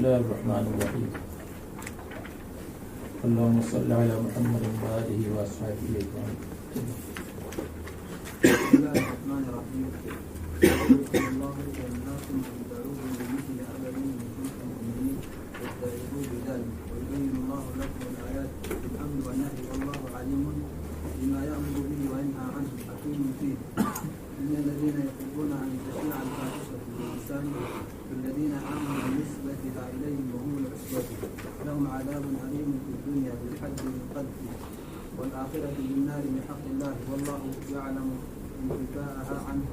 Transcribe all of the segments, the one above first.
الله الرحمن الرحيم اللهم صل على محمد وآله وأصحابه أجمعين. بسم الله الرحمن الرحيم. يقول الله جنات وتعود بمثل أبد إن كنتم مؤمنين واستعيذوا بذلك ويبين الله لكم الآيات بالأمر والنهي والله عليم بما يأمر به وينهى عنه حكيم فيه. إن الذين يحبون أن تشيع الفاحشة في الإنسان الذين آمنوا بالنسبة إليهم وهم العصبة لهم عذاب أليم في الدنيا بالحد بالقذف والآخرة بالنار بحق الله والله يعلم انتفاءها عنه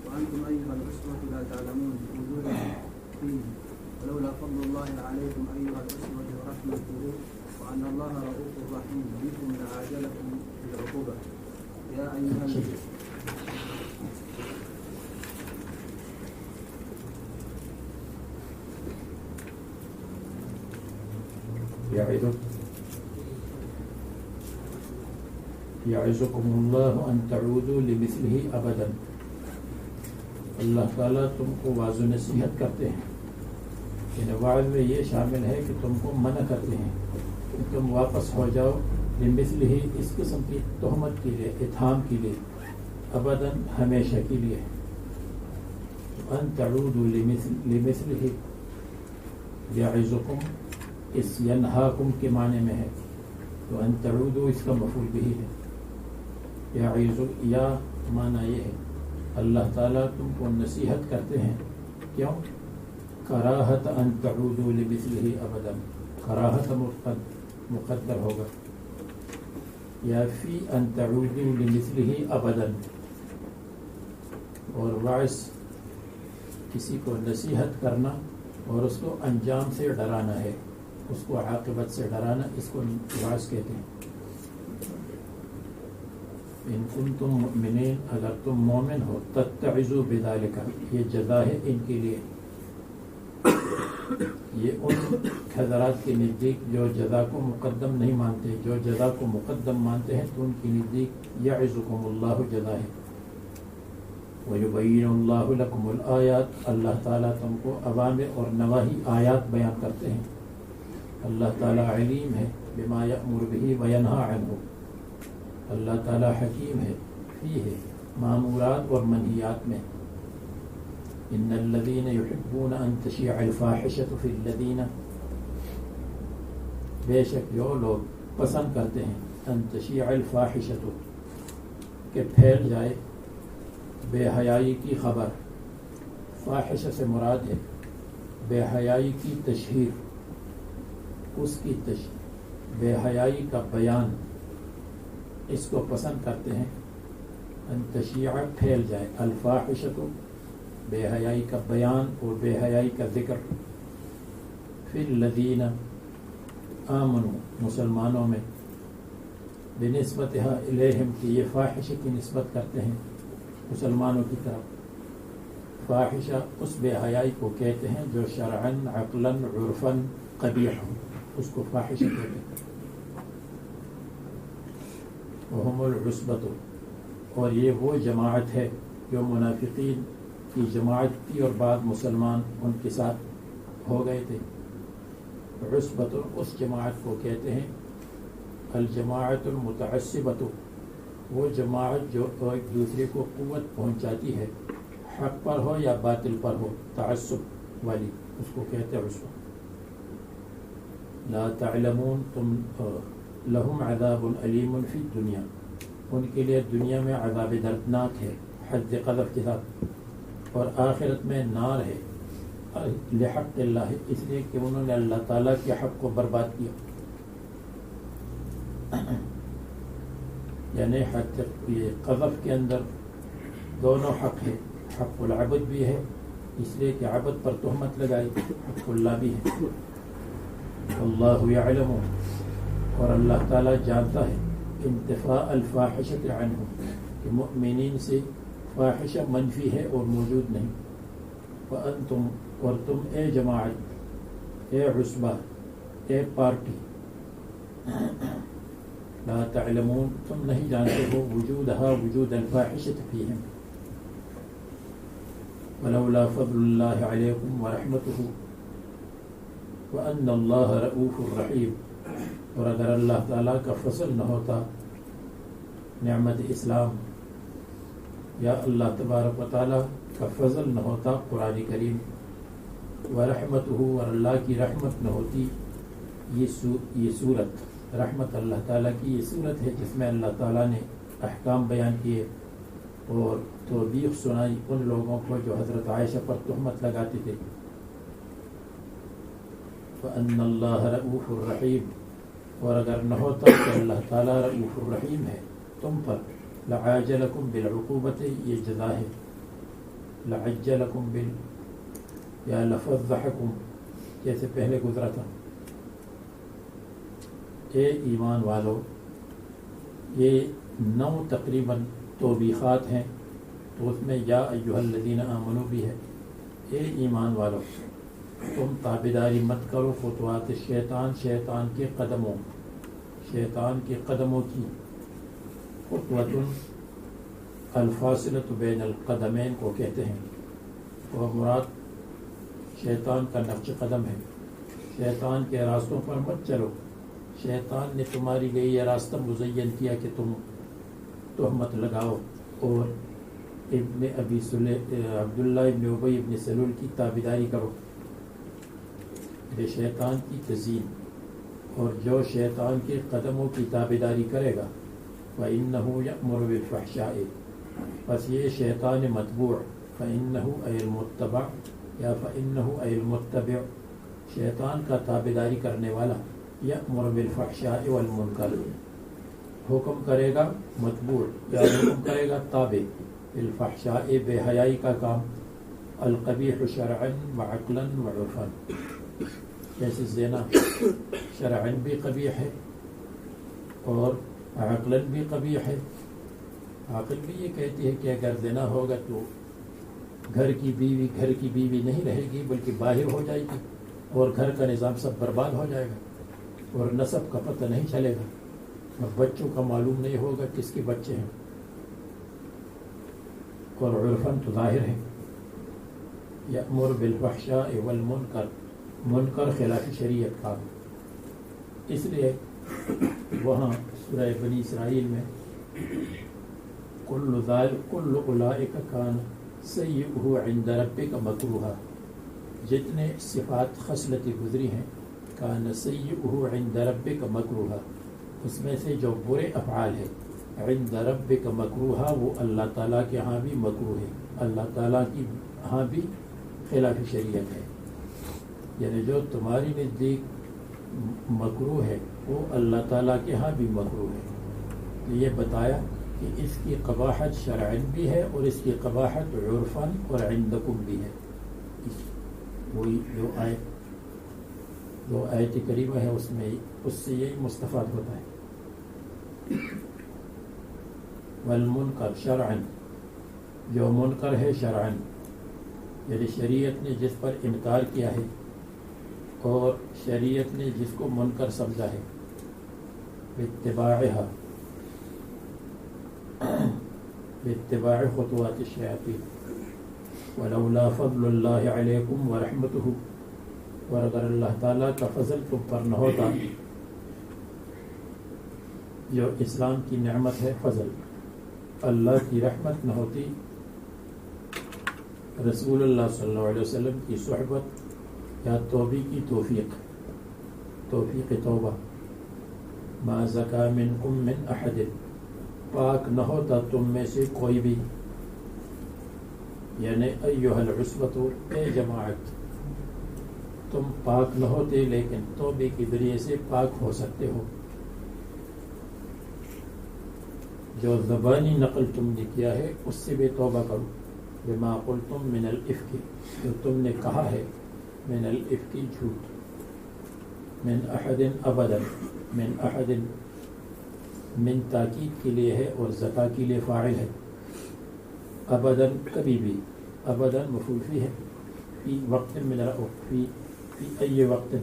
وأنتم أيها العصبة لا تعلمون وجوده فيه ولولا فضل الله عليكم أيها العصبة ورحمته وأن الله رؤوف رحيم بكم لعاجلكم بالعقوبة يا أيها يعظكم الله أن تعودوا لمثله أبدا. اللہ تعالیٰ تم کو واضح نصیحت کرتے ہیں. یعنی وعظ میں یہ شامل ہے کہ تم کو منع کرتے ہیں کہ تم واپس ہو جاؤ لمثلہ اس قسم کی تہمت کے لیے اتہام کے لیے ابدا ہمیشہ کے لیے. ان تعودوا لمثلہ یعظکم اس ینہاکم کے معنی میں ہے تو ان تعودوا اس کا مفعول بھی ہے. یا معنی یہ ہے اللہ تعالیٰ تم کو نصیحت کرتے ہیں. کیوں؟ کراہت ان تعودوا لمثلہ ابدا. کراہت مقدر ہوگا یا فی ان تعودوا لمثلہ ابدا. اور وعظ کسی کو نصیحت کرنا اور اس کو انجام سے ڈرانا ہے, اس کو عاقبت سے ڈرانا, اس کو وعظ کہتے ہیں. ان کنتم مؤمنین اگر تم مومن ہو تتعظوا بذالک یہ جزا ہے ان کے لیے. یہ ان حضرات کے نزدیک جو جزا کو مقدم نہیں مانتے, جو جزا کو مقدم مانتے ہیں تو ان کے نزدیک یعظکم اللہ جزا ہے. وَيُبَيِّنُ اللَّهُ لَكُمُ الْآيَاتِ اللہ تعالیٰ تم کو اوامر اور نواہی آیات بیان کرتے ہیں. اللہ تعالیٰ علیم ہے بما یأمر به وینہا عنہ. اللہ تعالیٰ حکیم ہے فی ہے مامورات اور منہیات میں. ان الذین یحبون ان تشیع الفاحشۃ فی الذین بے شک جو لوگ پسند کرتے ہیں ان تشیع الفاحشۃ کہ پھیل جائے بے حیائی کی خبر. فاحشہ سے مراد ہے بے حیائی کی تشہیر, اس کی بے حیائی کا بیان, اس کو پسند کرتے ہیں. ان تشیع پھیل جائے, الفاحشۃ بے حیائی کا بیان اور بے حیائی کا ذکر. فی الذین آمنوا مسلمانوں میں, بنسبتها الیہم کی یہ فاحشہ کی نسبت کرتے ہیں مسلمانوں کی طرف. فاحشہ اس بے حیائی کو کہتے ہیں جو شرعاً عقلاً عرفاً قبیح ہو, اس کو فاحشہ کہتے ہیں. وہم العصبۃ اور یہ وہ جماعت ہے جو منافقین کی جماعت تھی اور بعد مسلمان ان کے ساتھ ہو گئے تھے. عصبۃ اس جماعت کو کہتے ہیں الجماعت المتعصبۃ وہ جماعت جو ایک دوسرے کو قوت پہنچاتی ہے, حق پر ہو یا باطل پر ہو, تعصب والی, اس کو کہتے ہیں عصبہ. لا تعلمون تم لہم عذاب علیم فی الدنیا ان کے لیے دنیا میں عذاب دردناک ہے حد قذف کے ساتھ, اور آخرت میں نار ہے لحق اللہ اس لیے کہ انہوں نے اللہ تعالیٰ کے حق کو برباد کیا. یعنی حد یہ قذف کے اندر دونوں حق ہے, حق العبد بھی ہے اس لیے کہ عبد پر تہمت لگائی, حق اللہ بھی ہے. اللہ یعلم اور اللہ تعالیٰ جانتا ہے انتفاء الفاحشۃ عنہ کہ مؤمنین سے فاحشہ منفی ہے اور موجود نہیں. وانتم اور تم اے جماعت, اے عصبہ, اے پارٹی, لا تعلمون تم نہیں جانتے ہو وجودها وجود الفاحشۃ فیہم. ولولا فضل اللہ علیکم ورحمتہ وَأَنَّ اللَّهَ رَءُوفٌ رَحِيمٌ، اور اگر اللہ تعالیٰ کا فضل نہ ہوتا، نعمت اسلام یا اللہ تبارک و تعالیٰ کا فضل نہ ہوتا قرآن کریم، وَرَحْمَتُهُ، اور اللہ کی رحمت نہ ہوتی، یہ صورت رحمت اللہ تعالیٰ کی یہ صورت ہے جس میں اللہ تعالیٰ نے احکام بیان کیے اور توبیخ سنائی ان لوگوں کو جو حضرت عائشہ پر تہمت لگاتے تھے. فَأَنَّ اللَّهَ رَءُوفٌ رَحِيمٌ، اور اگر نہ ہوتا کہ اللہ تعالیٰ رؤوف الرحیم ہے تم پر، لعاجلکم بالعقوبت، یہ جزا ہے، لعجلکم یا لفضحکم جیسے پہلے گزرا تھا. اے ایمان والو، یہ 9 تقریباً توبیخات ہیں، تو اس میں یا ایھا الذین آمنوا بھی ہے. اے ایمان والو، تم تابعداری مت کرو خطوات شیطان، شیطان کے قدموں کی. خطوۃ الفاصلۃ بین القدمین کو کہتے ہیں، اور مراد شیطان کا نقش قدم ہے. شیطان کے راستوں پر مت چلو. شیطان نے تمہاری لیے یہ راستہ مزین کیا کہ تم تہمت لگاؤ اور عبداللہ ابن ابی ابن سلول کی تابعداری کرو. یہ شیطان کی تزیین، اور جو شیطان کے قدموں کی تابعداری کرے گا فَإِنَّهُ يَأْمُرُ بِالْفَحْشَاءِ، بس یہ شیطان متبوع، فَإِنَّهُ أَيْ الْمُتَّبَعُ یا فَإِنَّهُ أَيْ الْمُتَّبِعُ، شیطان کا تابعداری کرنے والا، یأمر بالفحشاء والمنکر، حکم کرے گا متبوع یا حکم کرے گا تابع، بالفحشاء بے حیائی کا کام، القبیح شرعا وعقلا وعرفا، جیسے زنا شرعا بھی قبیح ہے اور عقلا بھی قبیح ہے. عقل بھی یہ کہتی ہے کہ اگر زنا ہوگا تو گھر کی بیوی نہیں رہے گی بلکہ باہر ہو جائے گی، اور گھر کا نظام سب برباد ہو جائے گا، اور نسب کا پتہ نہیں چلے گا، اور بچوں کا معلوم نہیں ہوگا کس کے بچے ہیں. اور عرفاً تو ظاہر ہے. یأمر بالفحشاء والمنکر، منکر خلاف شریعت کا. اس لیے وہاں سورہ بنی اسرائیل میں کل اولئک کان سیئہ عند ربک مکروہا، جتنے صفات خصلتیں گزری ہیں، کان سیئہ عند ربک مکروہا، اس میں سے جو برے افعال ہے عند ربک مکروہا، وہ اللہ تعالیٰ کے ہاں بھی مکروہ ہے، اللہ تعالیٰ کی ہاں بھی خلاف شریعت ہے. یعنی جو تمہاری نزدیک مکروہ ہے وہ اللہ تعالیٰ کے ہاں بھی مکروہ ہے. تو یہ بتایا کہ اس کی قباحت شرعاً بھی ہے اور اس کی قباحت عرفاً اور عندکم بھی ہے. وہی جو آیت کریمہ ہے اس سے یہی مستفاد ہوتا ہے. والمنکر شرعاً، جو منکر ہے شرعاً، یعنی شریعت نے جس پر انکار کیا ہے اور شریعت نے جس کو منکر سمجھا ہے، باتباع خطوات الشیاطین. ولولا فضل اللہ علیکم ورحمتہ، اور اگر اللہ تعالیٰ کا فضل تم پر نہ ہوتا، جو اسلام کی نعمت ہے فضل، اللہ کی رحمت نہ ہوتی، رسول اللہ صلی اللہ علیہ وسلم کی صحبت یا توبہ کی توفیق توبہ، ما زکا منکم من احد، پاک نہ ہوتا تم میں سے کوئی بھی، یعنی ایھا العصبۃ، اے جماعت، تم پاک نہ ہوتے لیکن توبے کے ذریعے سے پاک ہو سکتے ہو. جو زبانی نقل تم نے کیا ہے اس سے بھی توبہ کرو. بما قلتم من الافک، جو تم نے کہا ہے من الافک جھوٹ. من احد ابدا، من احد من تاکید کے لیے ہے اور زکا کے لیے فاعل ہے. ابدا کبھی بھی، ابدا مفعول فی ہے، فی وقت من رأف، فی ای وقت،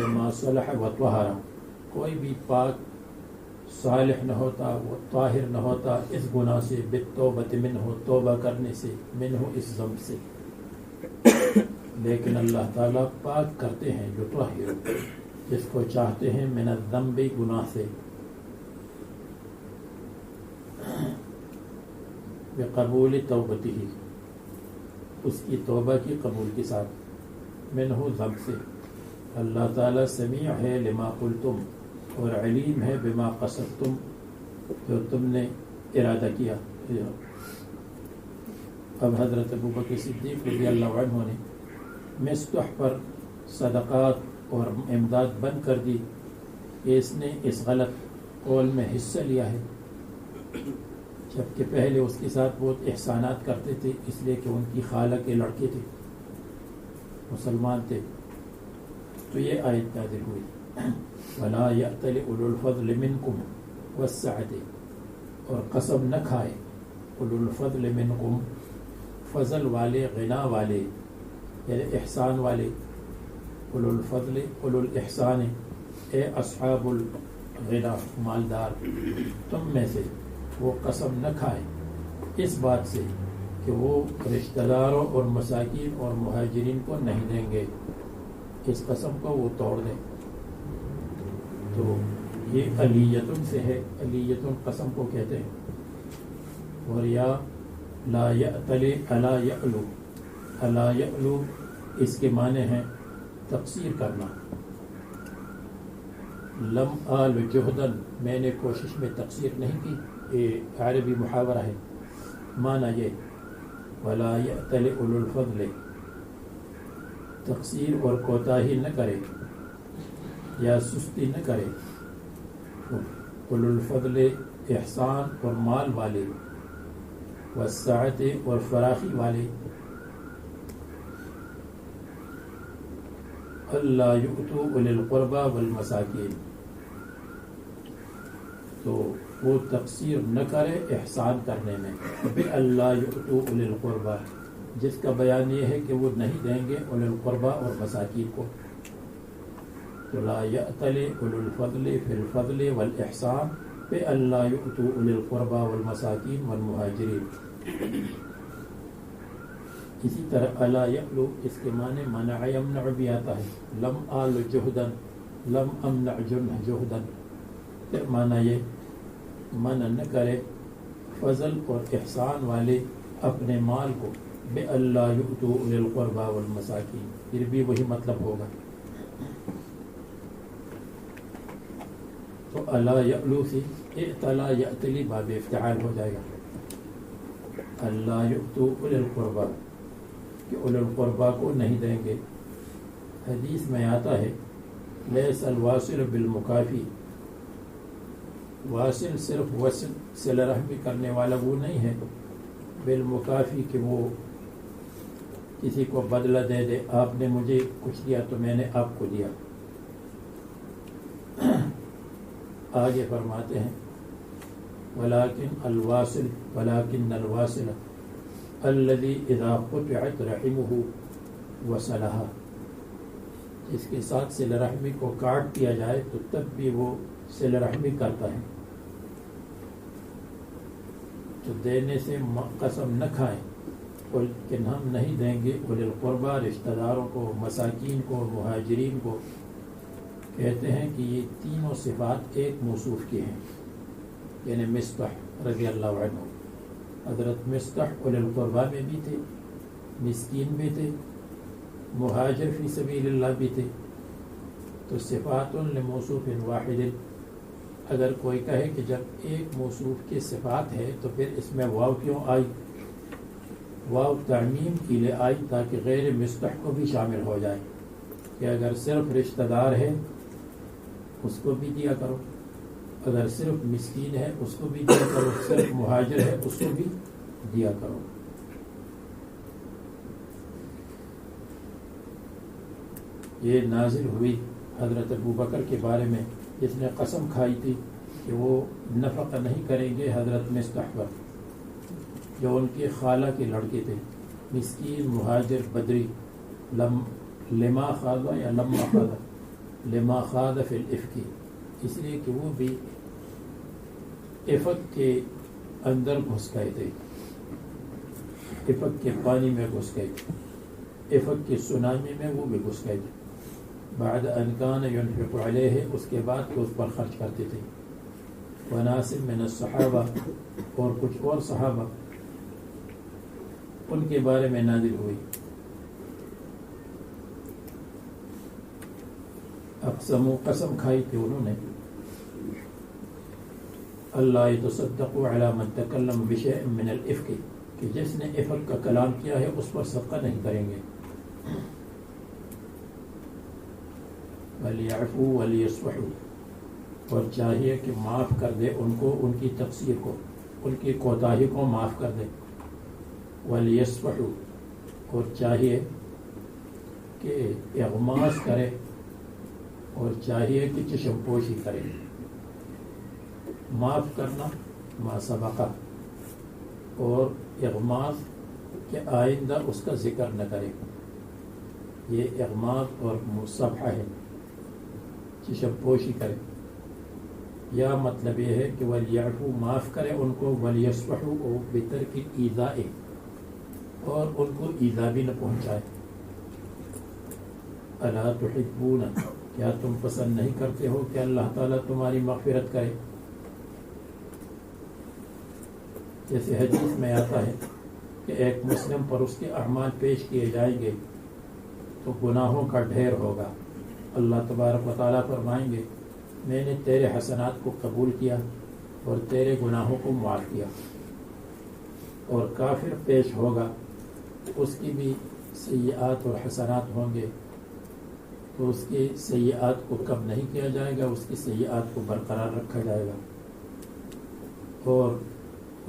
ما صلح و طہر، کوئی بھی پاک صالح نہ ہوتا، وہ طاہر نہ ہوتا اس گناہ سے، بالتوبۃ منہ، توبہ کرنے سے، منہ اس ذنب سے. لیکن اللہ تعالیٰ پاک کرتے ہیں یطہر جس کو چاہتے ہیں من الذنب گناہ سے بقبول توبتہ اس کی توبہ کی قبول کے ساتھ منہ ذنب سے اللہ تعالیٰ سمیع ہے لما قلتم اور علیم ہے بما قصدتم جو تم نے ارادہ کیا. اب حضرت ابوبکر صدیق رضی اللہ عنہ نے مصطح پر صدقات اور امداد بند کر دی کہ اس نے اس غلط قول میں حصہ لیا ہے، جبکہ پہلے اس کے ساتھ بہت احسانات کرتے تھے، اس لیے کہ ان کی خالہ کے لڑکے تھے، مسلمان تھے. تو یہ آیت نازل ہوئی وَلَا يَأْتَلِ أُولُو الْفَضْلِ مِنْكُمْ وَالسَّعَةِ اور قسم نہ کھائے اولو الفضل منکم فضل والے غنا والے یعنی احسان والے، اولو الفضل اولو الاحسان اے اصحاب الغنا مالدار تم میں سے وہ قسم نہ کھائے اس بات سے کہ وہ رشتہ داروں اور مساکین اور مہاجرین کو نہیں دیں گے، اس قسم کو وہ توڑ دیں. تو یہ علیتن سے ہے، علیتن قسم کو کہتے ہیں. اور یا لا یأتل الا یألو، الا یألو اس کے معنی ہیں تقصیر کرنا. لم آل جہدن میں نے کوشش میں تقصیر نہیں کی، یہ عربی محاورہ ہے. معنی یہ ولا یأتل اولو الفضل تقصیر اور کوتاہی نہ کرے یا سستی نہ کرے اولو الفضل احسان اور مال والے، والسعت اور فراخی والے، اللہ یؤتوا اولی القربى والمساکین تو وہ تقصیر نہ کرے احسان کرنے میں. اللہ یؤتوا اولی القربى جس کا بیان یہ ہے کہ وہ نہیں دیں گے اولی القربى اور مساکین کو. تو لا یأتل اولو الفضل فی الفضل والاحسان پہ اللہ یؤتوا اولی القربى والمساکین والمہاجرین. اسی طرح الا یألو اس کے معنی منع یمنع بھی آتا ہے. لم آل جہدن لم امنع جہدن معنی یہ منع نہ کرے فضل اور احسان والے اپنے مال کو بے اللہ یؤتوا اولی القربى والمساکین، پھر بھی وہی مطلب ہوگا. تو الا یألو سے اعتلا یأتلی باب افتعال ہو جائے گا. اللہ یؤتوا اولی القربى کہ اولی القربى کو نہیں دیں گے. حدیث میں آتا ہے لیس الواصل بالمکافی، واصل صرف وصل صلہ رحمی کرنے والا وہ نہیں ہے، بالمکافی کہ وہ کسی کو بدلہ دے دے، آپ نے مجھے کچھ دیا تو میں نے آپ کو دیا. آگے فرماتے ہیں ولكن الواصل الذي اذا قطعت رحمه وصلها جس کے ساتھ صلہ رحمی کو کاٹ دیا جائے تو تب بھی وہ صلہ رحمی کرتا ہے. تو دینے سے قسم نہ کھائیں کہ ہم نہیں دیں گے اولی القربى رشتہ داروں کو، مساکین کو، مہاجرین کو. کہتے ہیں کہ یہ تینوں صفات ایک موصوف کی ہیں، یعنی مصطح رضی اللہ عنہ. حضرت مصطح اولی القربى میں بھی تھے، مسکین بھی تھے، مہاجر فی سبیل اللہ بھی تھے. تو صفات لموصوف واحد، اگر کوئی کہے کہ جب ایک موصوف کی صفات ہے تو پھر اس میں واو کیوں آئی؟ واو تعمیم کے لیے آئی تاکہ غیر مصطح کو بھی شامل ہو جائے کہ اگر صرف رشتہ دار ہے اس کو بھی دیا کرو، اگر صرف مسکین ہے اس کو بھی دیا کرو، صرف مہاجر ہے اس کو بھی دیا کرو. یہ نازل ہوئی حضرت ابوبکر کے بارے میں جس نے قسم کھائی تھی کہ وہ نفقہ نہیں کریں گے حضرت مصطح پر، جو ان کی خالہ کے لڑکے تھے، مسکین مہاجر بدری. لما خاض یا لما خاض، لما خاض فی الافک، اس لیے کہ وہ بھی افق کے اندر گھس گئے تھے، افق کے پانی میں گھس گئے. افق کی سونامی میں وہ بھی گھس گئے تھے. بعد ان کان ينفق علیہ، اس کے بعد کہ اس پر خرچ کرتے تھے. وناس من الصحابہ، اور کچھ اور صحابہ ان کے بارے میں نازل ہوئی. اقسموا، قسم کھائی تھی انہوں نے، اللہ يتصدقوا علی من تکلم بشیء من الافک، کہ جس نے افک کا کلام کیا ہے اس پر صدقہ نہیں کریں گے. وَلْيَعْفُوا وَلْيَصْفَحُوا، اور چاہیے کہ معاف کر دے ان کو، ان کی تقصیر کو، ان کی کوتاہی کو معاف کر دے. وَلْيَصْفَحُوا، اور چاہیے کہ اغماس کرے، اور چاہیے کہ چشم پوشی کرے. معاف کرنا ما سبقہ، اور اغماس کہ آئندہ اس کا ذکر نہ کرے. یہ اغماس اور مصفحہ ہے، چشم پوشی کرے. یا مطلب یہ ہے کہ وَلْيَعْفُوا، معاف کرے ان کو، وَلْيَصْفَحُوا، اور بِتَرْکِ الْإِيذَاءِ، اور ان کو ایذا بھی نہ پہنچائے. الا تحبون، کیا تم پسند نہیں کرتے ہو کہ اللہ تعالیٰ تمہاری مغفرت کرے. جیسے حدیث میں آتا ہے کہ ایک مسلم پر اس کے اعمال پیش کیے جائیں گے تو گناہوں کا ڈھیر ہوگا. اللہ تبارک و تعالیٰ فرمائیں گے میں نے تیرے حسنات کو قبول کیا اور تیرے گناہوں کو معاف کیا. اور کافر پیش ہوگا، اس کی بھی سیئات اور حسنات ہوں گے، تو اس کی سیئات کو کم نہیں کیا جائے گا، اس کی سیئات کو برقرار رکھا جائے گا، اور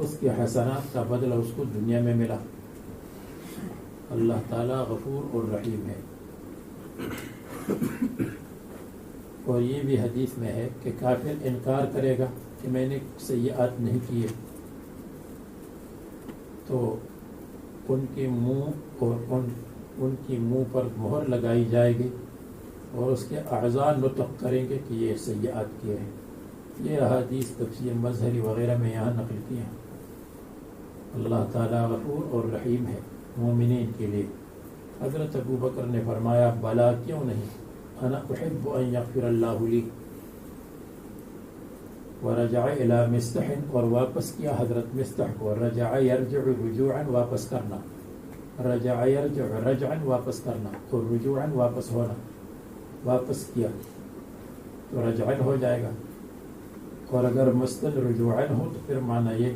اس کے حسنات کا بدلہ اس کو دنیا میں ملا. اللہ تعالیٰ غفور اور رحیم ہے. اور یہ بھی حدیث میں ہے کہ کافر انکار کرے گا کہ میں نے سیئات نہیں کیے، تو ان کے منہ اور ان کی منہ پر مہر لگائی جائے گی، اور اس کے اعضاء نطق کریں گے کہ یہ سیئات کیے ہیں. یہ احادیث تفسیر مظہری وغیرہ میں یہاں نقل کی ہیں. اللہ تعالیٰ غفور اور رحیم ہے مومنین کے لیے. حضرت ابو بکر نے فرمایا بلا کیوں نہیں، انا احب ان یغفر اللہ لی. ورجع الی مستح، اور واپس کیا حضرت مستح کو. رجع یرجع رجوعا، واپس کرنا. رجع یرجع رجعا، واپس کرنا، اور رجوعا واپس ہونا. واپس کیا تو رجعا ہو جائے گا، اور اگر مستد رجوعا ہو تو پھر معنی یہ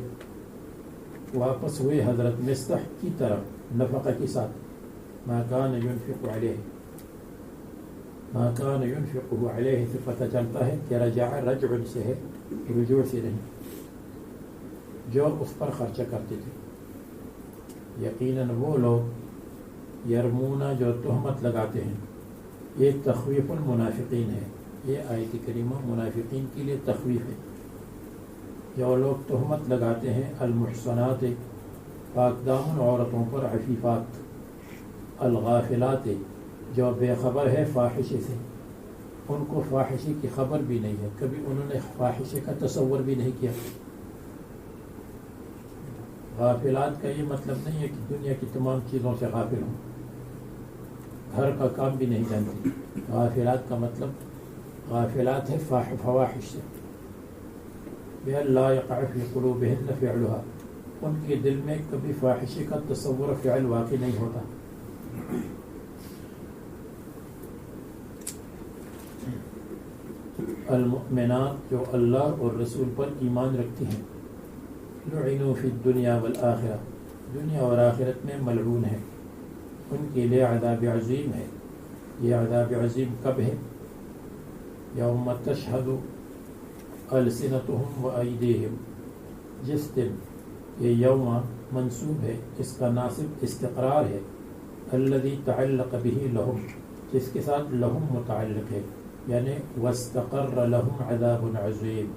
واپس ہوئے حضرت مستح کی طرف نفقہ کے ساتھ. ما کان ينفق علیہ، ما کان ينفقه علیہ سے پتہ چلتا ہے کہ رجع رجع سے ہے، رجوع سے نہیں، جو اس پر خرچہ کرتے تھے. یقیناً وہ لوگ یرمونا جو تہمت لگاتے ہیں. یہ تخویف المنافقین ہے. یہ آیت کریمہ منافقین کے لیے تخویف ہے. جو لوگ تہمت لگاتے ہیں المحصنات، پاک دامن عورتوں پر، عفیفات، الغافلات، جو بے خبر ہے فاحشے سے، ان کو فاحشے کی خبر بھی نہیں ہے، کبھی انہوں نے فاحشے کا تصور بھی نہیں کیا. غافلات کا یہ مطلب نہیں ہے کہ دنیا کی تمام چیزوں سے غافل ہوں، گھر کا کام بھی نہیں جانتی. غافلات کا مطلب غافلات ہے فواحش سے. بِأَلَّا يَقَعَ فِي قُلُوبِهِنَّ فِعْلُهَا، ان کے دل میں کبھی فاحشے کا تصور فعل واقع نہیں ہوتا. المؤمنات، جو اللہ اور رسول پر ایمان رکھتی ہیں، لعنوا فی الدنیا والآخرہ، دنیا اور آخرت میں ملعون ہے، ان کے لیے عذاب عظیم ہے. یہ عذاب عظیم کب ہے؟ یوم تشہد السنتہم وایدیہم، جس دن، یہ یوم منصوب ہے، اس کا ناصب استقرار ہے. الذی تعلق به لہم، جس کے ساتھ لہم متعلق ہے، یعنی واستقر لہم عذاب عظیم.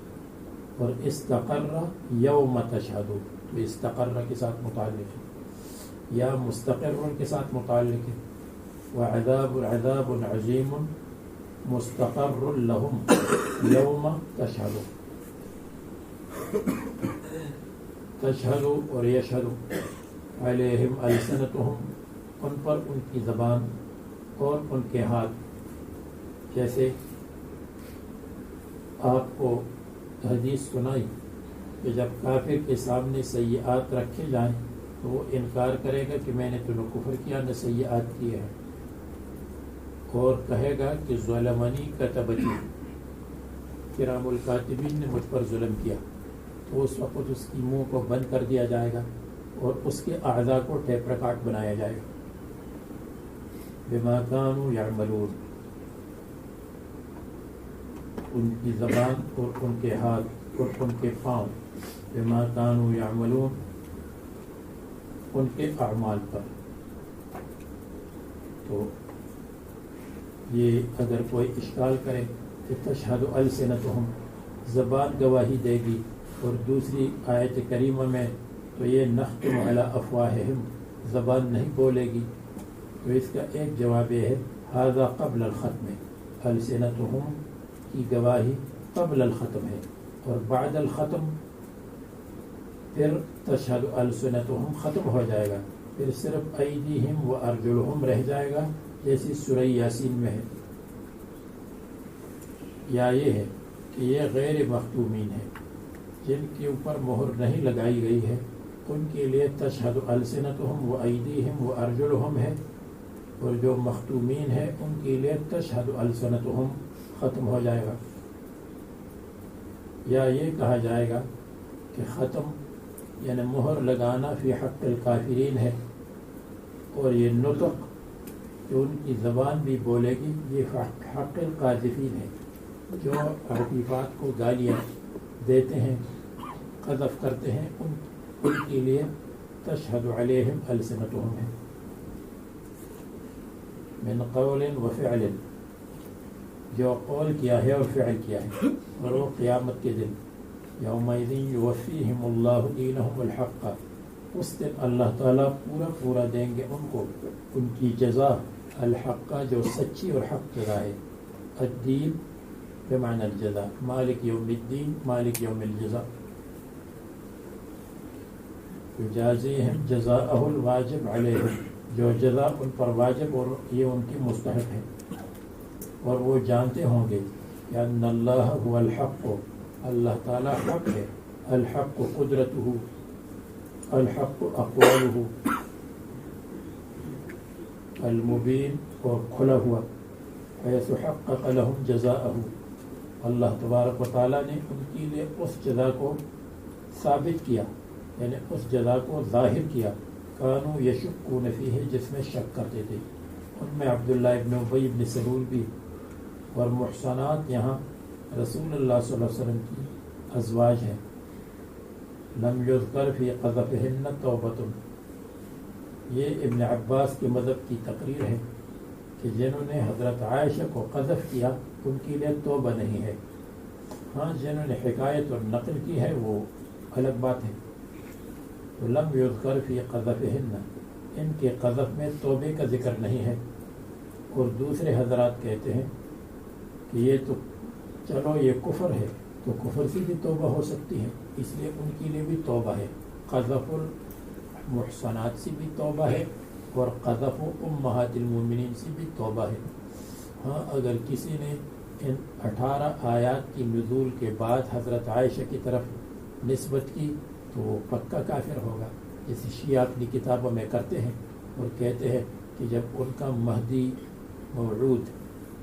اور استقر یوم تشہد، تو استقر کے ساتھ متعلق ہے، یا مستقر کے ساتھ متعلق ہے. وعذاب عذاب عظیم مستقر لہم یوم تشہد. تشہد اور یشہد علیہم السنتہم، ان پر ان کی زبان اور ان کے ہاتھ. جیسے آپ کو حدیث سنائی کہ جب کافر کے سامنے سیئات رکھے جائیں تو وہ انکار کرے گا کہ میں نے تو نہ کفر کیا نہ سیئات کیے ہیں، اور کہے گا کہ ظلمنی کتبتی، کرام الکاتبین نے مجھ پر ظلم کیا. تو اس وقت اس کی منہ کو بند کر دیا جائے گا اور اس کے اعضاء کو ٹیپ ریکارڈ بنایا جائے گا. بما کانوا یعملون، ان کی زبان اور ان کے ہاتھ اور ان کے پاؤں، بما کانوا یعملون، ان کے اعمال پر. تو یہ اگر کوئی اشکال کرے کہ تشہد السنتہم، زبان گواہی دے گی، اور دوسری آیت کریمہ میں تو یہ نختم علی افواہہم، زبان نہیں بولے گی، تو اس کا ایک جواب یہ ہے ھذا قبل الختم، السنتہم کی گواہی قبل الختم ہے، اور بعد الختم پھر تشہد السنتہم ختم ہو جائے گا، پھر صرف ایدیہم و ارجلہم رہ جائے گا، جیسی سورہ یاسین میں ہے. یا یہ ہے کہ یہ غیر مختومین ہے، جن کے اوپر مہر نہیں لگائی گئی ہے، ان کے لیے تشہد السنتہم و ایدیہم و ارجلہم ہے، اور جو مختومین ہے ان کے لیے تشہد السنتہم ختم ہو جائے گا. یا یہ کہا جائے گا کہ ختم یعنی مہر لگانا فی حق الکافرین ہے، اور یہ نطق جو ان کی زبان بھی بولے گی یہ حق القاذفین ہے، جو عفیفات کو گالیاں دیتے ہیں، قذف کرتے ہیں، ان کے لیے تشہد علیہم السنتہم ہے. من قول و فعل، جو قول کیا ہے اور فعل کیا ہے، اور وہ قیامت کے دن یومئذ یوفیہم اللہ دینہم الحق، اس دن اللہ تعالیٰ پورا دیں گے ان کو ان کی جزا، الحق جو سچی اور حق جزا ہے. الدین بمعنی الجزا، مالک یوم الدین، مالک یوم الجزا. یجازیہم جزاءہ الواجب علیہم، جو جزا ان پر واجب اور یہ ان کی مستحق ہے. اور وہ جانتے ہوں گے کہ ان اللہ هو الحق، اللہ تعالیٰ حق ہے، الحق قدرتہ، الحق اقوالہ، المبین اور کھلا ہوا، حیث حقق لہم جزاءہ، اللہ تبارک و تعالیٰ نے ان کے لیے اس جزا کو ثابت کیا، یعنی اس جزا کو ظاہر کیا. کانوا یشکون فیہ، جس میں شک کرتے تھے. ان میں عبداللہ ابن ابی ابن سلول بھی. اور محصنات یہاں رسول اللہ صلی اللہ علیہ وسلم کی ازواج ہیں. لم یذکر فی قذفہن توبۃ، یہ ابن عباس کے مذہب کی تقریر ہے کہ جنہوں نے حضرت عائشہ کو قذف کیا ان کے لیے توبہ نہیں ہے. ہاں جنہوں نے حکایت اور نقل کی ہے وہ الگ بات ہے. تو لم یذکر فی قذفہن، ان کے قذف میں توبے کا ذکر نہیں ہے. اور دوسرے حضرات کہتے ہیں کہ یہ تو چلو یہ کفر ہے تو کفر سے بھی توبہ ہو سکتی ہے، اس لیے ان کے لیے بھی توبہ ہے. قذف المحصنات سے بھی توبہ ہے اور قذف امہات المومنین سے بھی توبہ ہے. ہاں اگر کسی نے ان 18 آیات کی نزول کے بعد حضرت عائشہ کی طرف نسبت کی تو وہ پکا کافر ہوگا، جیسے شیعہ اپنی کتابوں میں کرتے ہیں اور کہتے ہیں کہ جب ان کا مہدی موعود،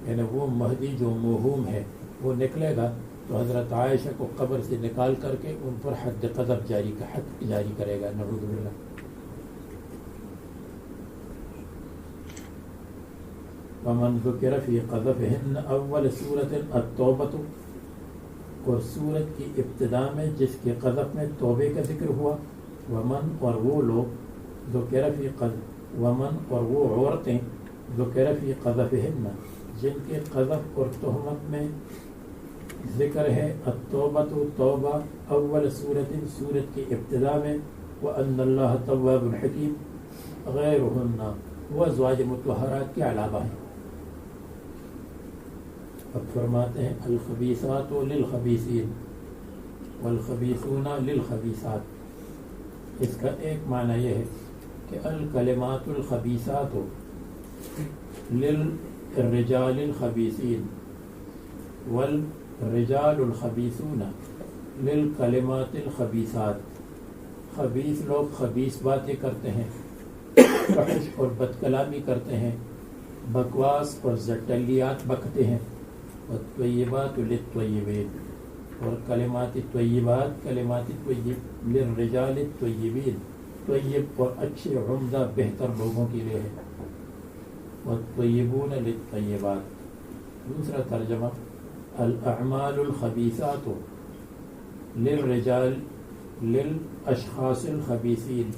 یعنی وہ مہدی جو موہوم ہے وہ نکلے گا تو حضرت عائشہ کو قبر سے نکال کر کے ان پر حد قذف جاری کرے گا. نعوذ باللہ. ومن ذکر فی قذفہن اول سورۃ التوبۃ، اور سورت کی ابتدا میں جس کے قذف میں توبے کا ذکر ہوا. ومن اور وہ لوگ، ذکر فی قذف، ومن اور وہ عورتیں، ذکر فی قذفہن جن کے قذف اور تہمت میں ذکر ہے. التوبۃ توبہ، اول سورت کی ابتدا میں. وان اللہ تواب حکیم، غیرہن وہ ازواج مطہرات کے علاوہ ہیں. اب فرماتے ہیں الخبیثات للخبیثین والخبیثون للخبیثات. اس کا ایک معنی یہ ہے کہ الکلمات الخبیثات للرجال الخبیثین والرجال الخبیثون للکلمات الخبیثات. خبیث لوگ خبیث باتیں کرتے ہیں، فحش اور بد کلامی کرتے ہیں، بکواس اور زٹلیات بکتے ہیں. والطیبات للطیبین، اور کلمات طیبات کلمات طیب للرجال الطیبین، طیب اور اچھے عمدہ بہتر لوگوں کے لیے ہے. والطیبون للطیبات. دوسرا ترجمہ الاعمال الخبیثات للرجال للاشخاص الخبیثین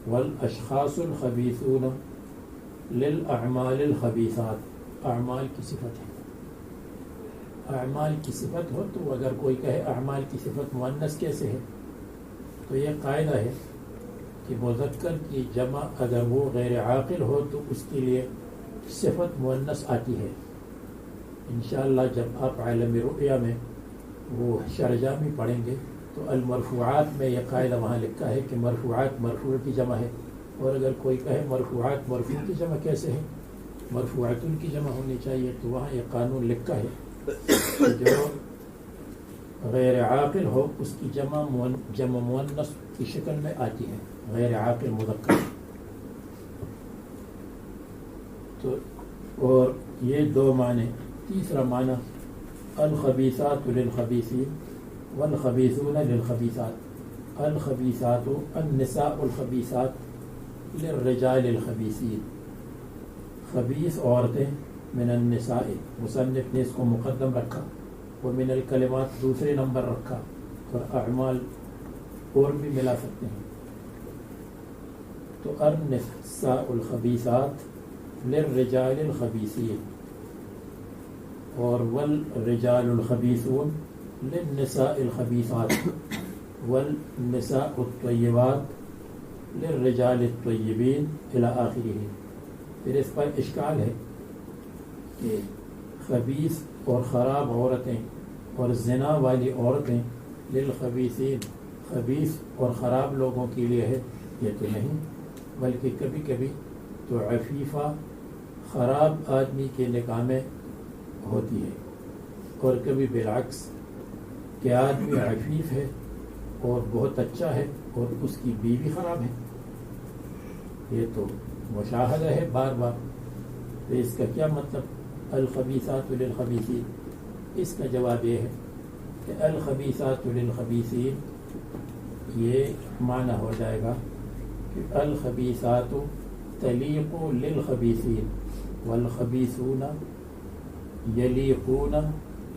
والاشخاص الخبیثون للاعمال الخبیثات. اعمال کی صفت ہے. اعمال کی صفت ہو تو اگر کوئی کہے اعمال کی صفت مؤنث کیسے ہے، تو یہ قاعدہ ہے کہ مذکر کی جمع اگر وہ غیر عاقل ہو تو اس کے لیے صفت مؤنث آتی ہے. انشاءاللہ جب آپ عالم رؤیا میں وہ شرجامی پڑھیں گے تو المرفوعات میں یہ قاعدہ وہاں لکھا ہے کہ مرفوعات مرفوع کی جمع ہے. اور اگر کوئی کہے مرفوعات مرفوع کی جمع کیسے ہے، مرفوعات کی جمع ہونی چاہیے، تو وہاں یہ قانون لکھا ہے جو غیر عاقل ہو اس کی جمع مؤنث کی شکل میں آتی ہے، غیر عاقل مذکر. تو اور یہ دو معنی. تیسرا معنی الخبیثات للخبیثین والخبیثون للخبیثات. الخبیثات النساء الخبیثات للرجال الخبیثین. خبیث عورتیں من النساء، مصنف نے اس کو مقدم رکھا، ومن الکلمات دوسرے نمبر رکھا، اور اعمال اور بھی ملا سکتے ہیں. تو النساء الخبیثات للرجال الخبیثین، اور والرجال الخبیثون للنساء الخبیثات، والنساء الطیبات للرجال الطیبین الی آخرہ. پھر اس پر اشکال ہے کہ خبیث اور خراب عورتیں اور زنا والی عورتیں للخبیثین، خبیث اور خراب لوگوں کے لیے ہے. یہ تو نہیں، بلکہ کبھی کبھی تو عفیفہ خراب آدمی کے نکاح میں ہوتی ہے، اور کبھی بالعکس کہ آدمی عفیف ہے اور بہت اچھا ہے اور اس کی بیوی خراب ہے. یہ تو مشاہدہ ہے بار بار. تو اس کا کیا مطلب الخبیثات للخبیثین؟ اس کا جواب یہ ہے کہ الخبیثات للخبیثین یہ معنی ہو جائے گا کہ الخبیثات تلیق للخبیثین والخبیثون یلیقون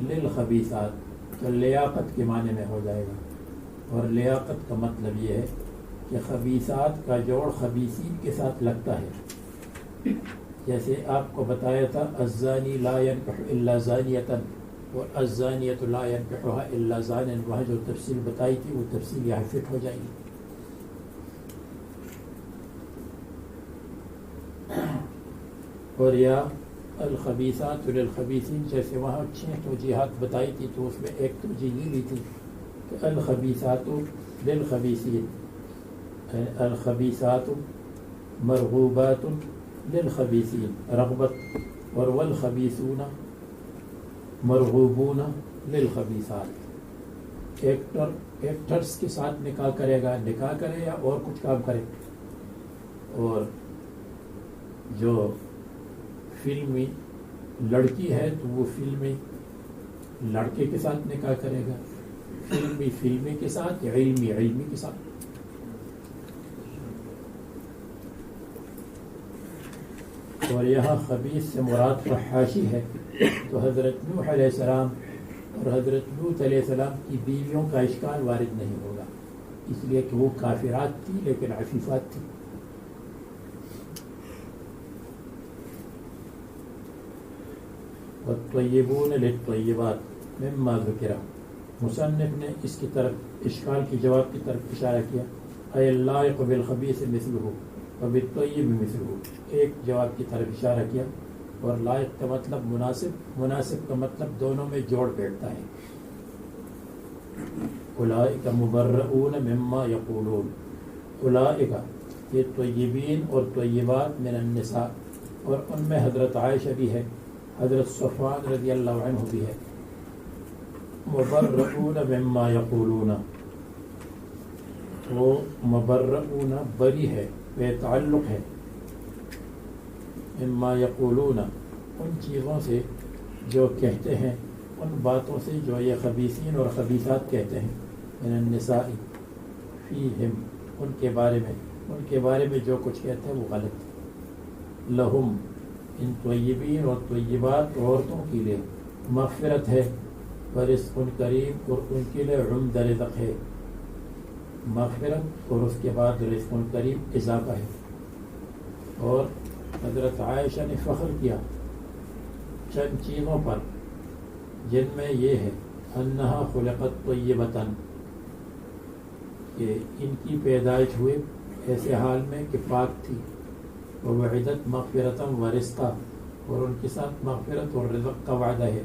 للخبیثات. تو لیاقت کے معنی میں ہو جائے گا. اور لیاقت کا مطلب یہ ہے کہ خبیثات کا جوڑ خبیثین کے ساتھ لگتا ہے. جیسے آپ کو بتایا تھا الزانی لا ينكح الا زانیۃ اور الزانیۃ لا ينكحها الا زان، وہاں جو تفصیل بتائی تھی وہ تفصیل یہاں فٹ ہو جائے گی. اور یا الخبیثات للخبیثین، جیسے وہاں 6 توجیہات بتائی تھی تو اس میں ایک توجیہ یہ لی تھی کہ الخبیثات للخبیثین، الخبیثات مرغوبات للخبیثین رغبت، اور والخبیثون مرغوبون للخبیثات. ایکٹرز کے ساتھ نکاح کرے گا، نکاح کرے یا اور کچھ کام کرے. اور جو فلمی لڑکی ہے تو وہ فلمی لڑکے کے ساتھ نکاح کرے گا، فلمی کے ساتھ یا علمی کے ساتھ. اور یہاں خبیث سے مراد فحاشی ہے. تو حضرت نوح علیہ السلام اور حضرت لوط علیہ السلام کی بیویوں کا اشکال وارد نہیں ہوگا، اس لیے کہ وہ کافرات تھی لیکن عفیفات تھی. والطیبون للطیبات مما ذکر. مصنف نے اس کی طرف اشکال کی جواب کی طرف اشارہ کیا. اے اللائق بالخبیث مثلہ وبالطیب مثلہ. ایک جواب کی طرف اشارہ کیا، اور لائق کا مطلب مناسب، مناسب کا مطلب دونوں میں جوڑ بیٹھتا ہے. اولئک مبرؤون مما یقولون. اولئک یہ طیبین اور طیبات من النساء، اور ان میں حضرت عائشہ بھی ہے، حضرت صفوان رضی اللہ عنہ بھی ہے۔ مبرؤون مما یقولون، وہ مبرؤون بری ہے، بے تعلق ہے، مما یقولون ان چیزوں سے جو کہتے ہیں، ان باتوں سے جو یہ خبیثین اور خبیثات کہتے ہیں، من النساء فیہم، ان کے بارے میں جو کچھ کہتے ہیں وہ غلط۔ لہم، ان طیبین اور طیبات عورتوں کے لیے مغفرت ہے، ورزق کریم، اور ان کے لیے عمد رزق ہے۔ مغفرت اور اس کے بعد رزق کریم اضافہ ہے۔ اور حضرت عائشہ نے فخر کیا چند چیزوں پر، جن میں یہ ہے انہا خلقت طیبتاً، کہ ان کی پیدائش ہوئے ایسے حال میں کہ پاک تھی، ووعدت مغفرتاً ورزقا، اور ان کے ساتھ مغفرت اور رزق کا وعدہ ہے۔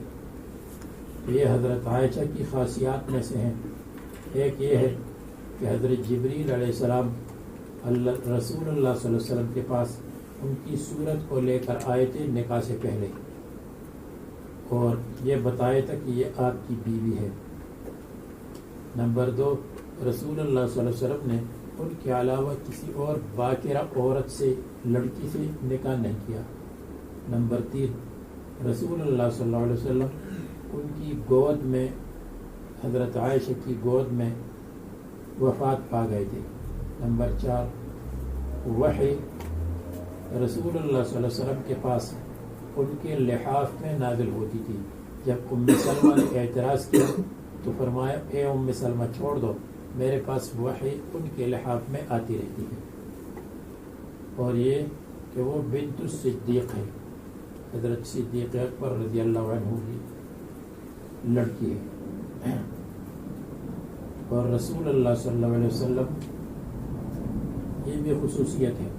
یہ حضرت عائشہ کی خاصیات میں سے ہیں۔ ایک یہ ہے کہ حضرت جبریل علیہ السلام رسول اللہ صلی اللہ علیہ وسلم کے پاس ان کی صورت کو لے کر آئے تھے نکاح سے پہلے، اور یہ بتایا تھا کہ یہ آپ کی بیوی ہے۔ نمبر 2، رسول اللہ صلی اللہ علیہ وسلم نے ان کے علاوہ کسی اور باکرہ عورت سے، لڑکی سے نکاح نہیں کیا۔ نمبر 3، رسول اللہ صلی اللہ علیہ وسلم ان کی گود میں، حضرت عائشہ کی گود میں وفات پا گئے تھے۔ نمبر 4، وحی رسول اللہ صلی اللہ علیہ وسلم کے پاس ان کے لحاف میں نازل ہوتی تھی۔ جب ام سلمہ نے اعتراض کیا تو فرمایا اے ام سلمہ چھوڑ دو، میرے پاس وحی ان کے لحاف میں آتی رہتی ہے۔ اور یہ کہ وہ بنت الصدیق ہے، حضرت صدیق اکبر رضی اللہ عنہ کی لڑکی ہے۔ اور رسول اللہ صلی اللہ علیہ وسلم، یہ بھی خصوصیت ہے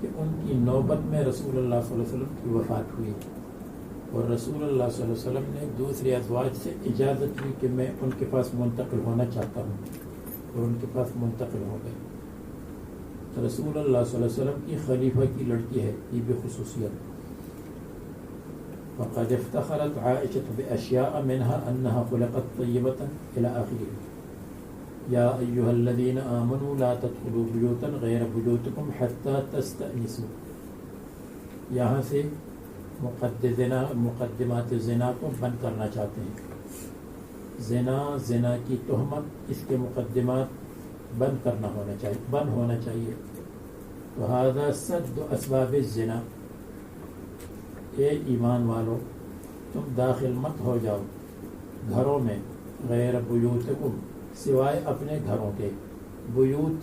کہ ان کی نوبت میں رسول اللہ صلی اللہ علیہ وسلم کی وفات ہوئی، اور رسول اللہ صلی اللہ علیہ وسلم نے دوسرے ازواج سے اجازت لی کہ میں ان کے پاس منتقل ہونا چاہتا ہوں، اور ان کے پاس منتقل ہو گئے۔ رسول اللہ صلی اللہ علیہ وسلم کی خلیفہ کی لڑکی ہے، یہ بھی خصوصیت۔ وقد افتخرت عائشة بأشياء منها أنها خلقت طيبة إلى آخره۔ یا ایها الذین آمنوا لا تدخلوا بیوتا غیر بیوتکم حتی تستأنسوا۔ یہاں سے مقدمات زنا کو بند کرنا چاہتے ہیں۔ زنا کی تہمت، اس کے مقدمات بند ہونا چاہیے۔ وہذا سد اسباب الزنا، اے ایمان والو تم داخل مت ہو جاؤ گھروں میں، غیر بیوتکم، سوائے اپنے گھروں کے۔ بیوت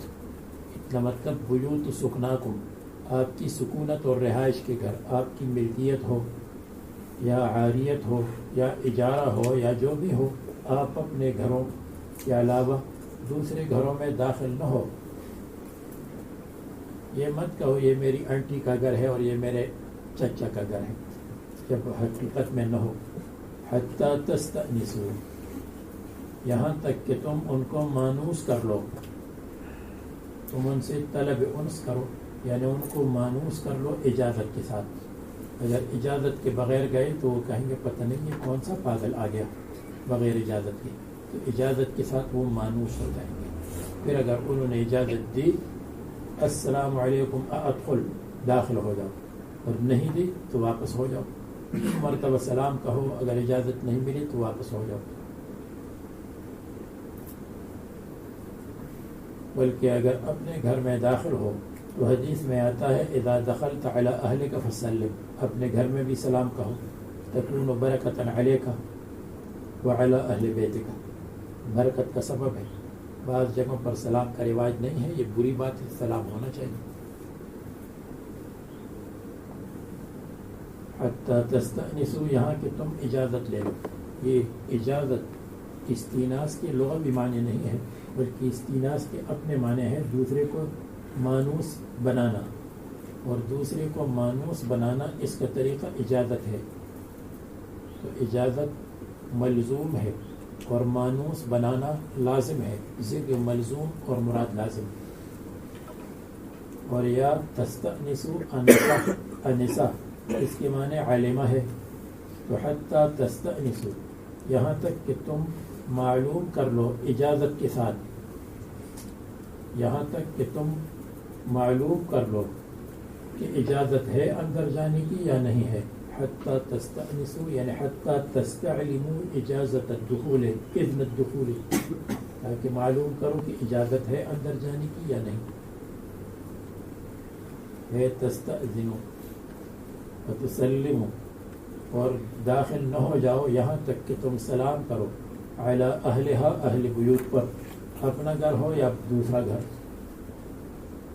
کا مطلب بیوت سکناکم، آپ کی سکونت اور رہائش کے گھر، آپ کی ملکیت ہو یا عاریت ہو یا اجارہ ہو یا جو بھی ہو، آپ اپنے گھروں کے علاوہ دوسرے گھروں میں داخل نہ ہو۔ یہ مت کہو یہ میری آنٹی کا گھر ہے اور یہ میرے چچا کا گھر ہے، جب حقیقت میں نہ ہو۔ حتی تستأنسوا، یہاں تک کہ تم ان کو مانوس کر لو، تم ان سے طلب انس کرو، یعنی ان کو مانوس کر لو اجازت کے ساتھ۔ اگر اجازت کے بغیر گئے تو وہ کہیں گے پتہ نہیں یہ کون سا پاگل آ گیا بغیر اجازت کے، تو اجازت کے ساتھ وہ مانوس ہو جائیں گے۔ پھر اگر انہوں نے اجازت دی السلام علیکم ادخل، داخل ہو جاؤ، اور نہیں دی تو واپس ہو جاؤ، مرتبہ سلام کہو، اگر اجازت نہیں ملی تو واپس ہو جاؤ۔ بلکہ اگر اپنے گھر میں داخل ہو تو حدیث میں آتا ہے اذا دخلت علی اہلک فسلم، اپنے گھر میں بھی سلام کہو، تکون برکۃ علیک وعلی اہل بیتک، برکت کا سبب ہے۔ بعض جگہوں پر سلام کا رواج نہیں ہے، یہ بری بات ہے، سلام ہونا چاہیے۔ حتی تستأنسوا، یہاں کہ تم اجازت لے لو۔ یہ اجازت استئناس کے لغوی معنی نہیں ہے، بلکہ استئناس کے اپنے معنی ہے دوسرے کو مانوس بنانا، اور دوسرے کو مانوس بنانا اس کا طریقہ اجازت ہے۔ تو اجازت ملزوم ہے اور مانوس بنانا لازم ہے، ذکر ملزوم اور مراد لازم۔ اور یا تستأنسو انسا اس کے معنی علمہ ہے، تو حتی تستأنسو یہاں تک کہ تم معلوم کر لو اجازت کے ساتھ، یہاں تک کہ تم معلوم کر لو کہ اجازت ہے اندر جانے کی یا نہیں ہے. حتی تستأنسو یعنی حتی تستعلمو اجازت الدخول، اذن الدخول، تاکہ معلوم کرو کہ اجازت ہے اندر جانے کی یا نہیں ہے. تستأذنو وتسلمو اور داخل نہ ہو جاؤ یہاں تک کہ تم سلام کرو علی اہلہا اہل بیوت پر، اپنا گھر ہو یا دوسرا گھر.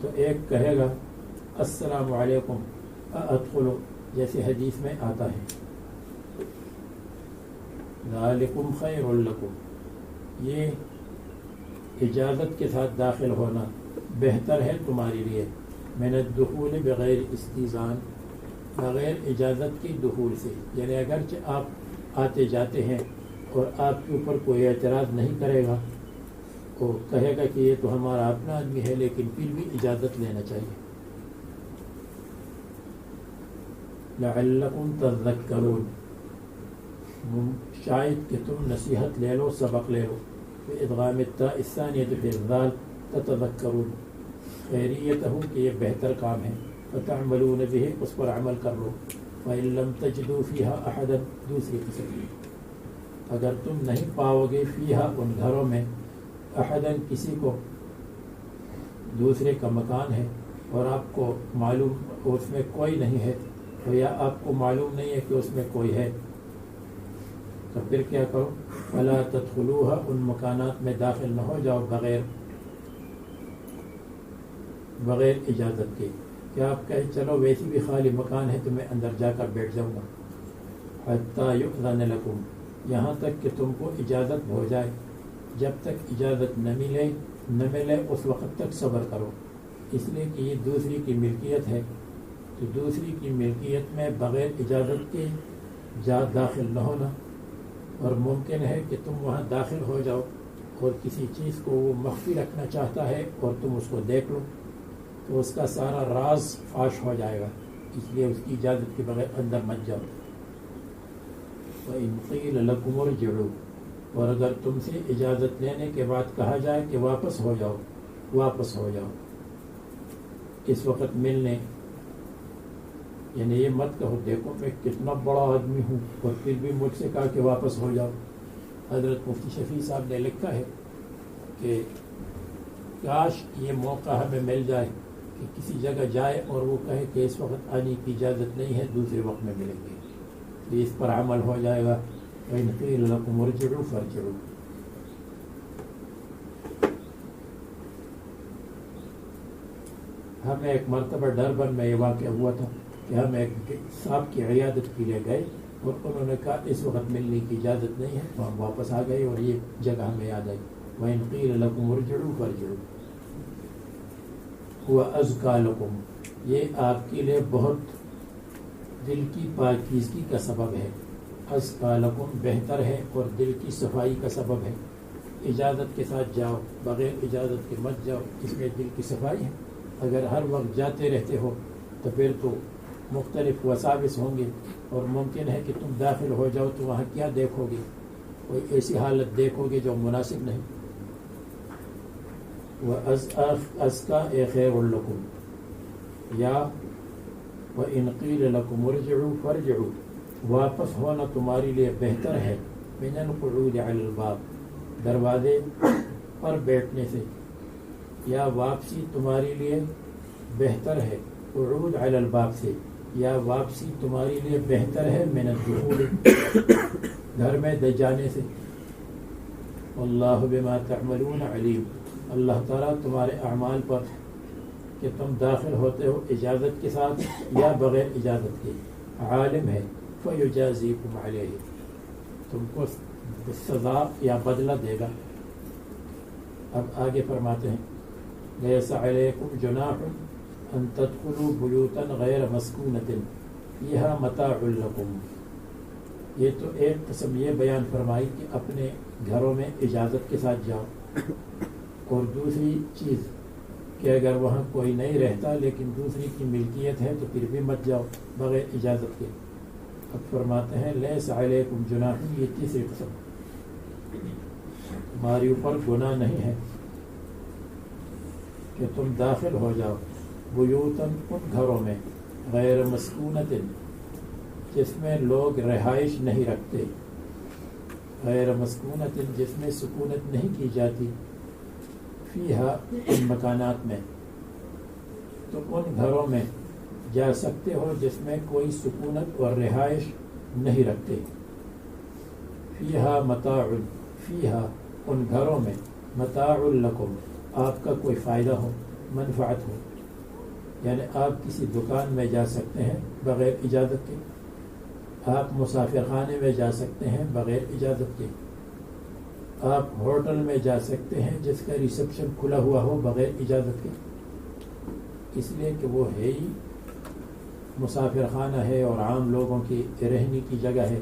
تو ایک کہے گا السلام علیکم ادخلو، جیسے حدیث میں آتا ہے ذالکم خیر لکم، یہ اجازت کے ساتھ داخل ہونا بہتر ہے تمہارے لیے، من الدخول بغیر استئذان، بغیر اجازت کی دخول سے. یعنی اگرچہ آپ آتے جاتے ہیں اور آپ کے اوپر کوئی اعتراض نہیں کرے گا، وہ کہے گا کہ یہ تو ہمارا اپنا آدمی ہے، لیکن پھر بھی اجازت لینا چاہیے. لعلکم تذکرون، شاید کہ تم نصیحت لے لو، سبق لے لو. ادغام التاء الثانیۃ فی الذال تتذکرون، خیریت ہو کہ یہ بہتر کام ہے. فتعملون به، اس پر عمل کر لو. فإن لم تجدوا فيها أحدا، دوسری قسم، اگر تم نہیں پاؤ گے فیہا ان گھروں میں احدا کسی کو، دوسرے کا مکان ہے اور آپ کو معلوم اس میں کوئی نہیں ہے، تو یا آپ کو معلوم نہیں ہے کہ اس میں کوئی ہے، تو پھر کیا کرو؟ فلا تدخلوها، ان مکانات میں داخل نہ ہو جاؤ بغیر اجازت کے. کیا آپ کہیں چلو ویسی بھی خالی مکان ہے تو میں اندر جا کر بیٹھ جاؤں گا. حتی یؤذن لکم، یہاں تک کہ تم کو اجازت ہو جائے. جب تک اجازت نہ ملے اس وقت تک صبر کرو، اس لیے کہ یہ دوسری کی ملکیت ہے. تو دوسری کی ملکیت میں بغیر اجازت کے جا داخل نہ ہونا، اور ممکن ہے کہ تم وہاں داخل ہو جاؤ اور کسی چیز کو وہ مخفی رکھنا چاہتا ہے اور تم اس کو دیکھ لو، تو اس کا سارا راز فاش ہو جائے گا. اس لیے اس کی اجازت کے بغیر اندر مت جاؤ. وَإِنْ قِيلَ لَكُمُ ارْجِعُوا، اور اگر تم سے اجازت لینے کے بعد کہا جائے کہ واپس ہو جاؤ اس وقت ملنے، یعنی یہ مت کہو دیکھو میں کتنا بڑا آدمی ہوں اور پھر بھی مجھ سے کہا کہ واپس ہو جاؤ. حضرت مفتی شفیع صاحب نے لکھا ہے کہ کاش یہ موقع ہمیں مل جائے کہ کسی جگہ جائے اور وہ کہے کہ اس وقت آنے کی اجازت نہیں ہے، دوسرے وقت میں ملیں گے، تو اس پر عمل ہو جائے گا. وَإِنْ قِيلَ لَكُمُ ارْجِعُوا فَارْجِعُوا. ہمیں ایک مرتبہ ڈربن میں یہ واقعہ ہوا تھا کہ ہم ایک صاحب کی عیادت کے لیے گئے اور انہوں نے کہا اس وقت ملنے کی اجازت نہیں ہے، تو ہم واپس آ گئے اور یہ جگہ ہمیں یاد آئی. وَإِنْ قِيلَ لَكُمُ ارْجِعُوا فَارْجِعُوا هُوَ أَزْكَىٰ لَكُمْ، یہ آپ کے لیے بہت دل کی پاکیزگی کا سبب ہے. أَزْكَىٰ لَكُمْ بہتر ہے اور دل کی صفائی کا سبب ہے. اجازت کے ساتھ جاؤ، بغیر اجازت کے مت جاؤ، اس میں دل کی صفائی ہے. اگر ہر وقت جاتے رہتے ہو تو پھر تو مختلف وساوس ہوں گے اور ممکن ہے کہ تم داخل ہو جاؤ تو وہاں کیا دیکھو گے، کوئی ایسی حالت دیکھو گے جو مناسب نہیں. وَأَزْكَىٰ خَيْرٌ لَكُمْ، یا وَإِنْ قِيلَ لَكُمُ ارْجِعُوا فَارْجِعُوا، واپس ہونا تمہارے لیے بہتر ہے. مِنَ الْقُعُودِ عَلَى الْبَابِ، دروازے پر بیٹھنے سے، یا واپسی تمہارے لیے بہتر ہے قعود علی الباب سے، یا واپسی تمہارے لیے بہتر ہے من الدخول، گھر میں دے جانے سے. واللہ بما تعملون علیم، اللہ تعالیٰ تمہارے اعمال پر کہ تم داخل ہوتے ہو اجازت کے ساتھ یا بغیر اجازت کے عالم ہے. فیجازیکم علیہ، تم کو سزا یا بدلہ دے گا. اب آگے فرماتے ہیں لیس علیکم جناح ان تدخلوا بیوتا غیر مسکونۃ فیہا متاع لکم. یہ تو ایک قسم یہ بیان فرمائی کہ اپنے گھروں میں اجازت کے ساتھ جاؤ، اور دوسری چیز کہ اگر وہاں کوئی نہیں رہتا لیکن دوسری کی ملکیت ہے تو پھر بھی مت جاؤ بغیر اجازت کے. اب فرماتے ہیں لیس علیکم جناح، یہ تیسری قسم، تمہاری اوپر گناہ نہیں ہے کہ تم داخل ہو جاؤ بیوتن ان گھروں میں غیر مسکونت جس میں لوگ رہائش نہیں رکھتے، غیر مسکونت جس میں سکونت نہیں کی جاتی، فیہا ان مکانات میں، تو ان گھروں میں جا سکتے ہو جس میں کوئی سکونت اور رہائش نہیں رکھتے. فیہا متاع، فیہا ان گھروں میں متاع لکم، آپ کا کوئی فائدہ ہو، منفعت ہو، یعنی آپ کسی دکان میں جا سکتے ہیں بغیر اجازت کے، آپ مسافر خانے میں جا سکتے ہیں بغیر اجازت کے، آپ ہوٹل میں جا سکتے ہیں جس کا ریسپشن کھلا ہوا ہو بغیر اجازت کے، اس لیے کہ وہ ہے ہی مسافر خانہ ہے اور عام لوگوں کی رہنے کی جگہ ہے،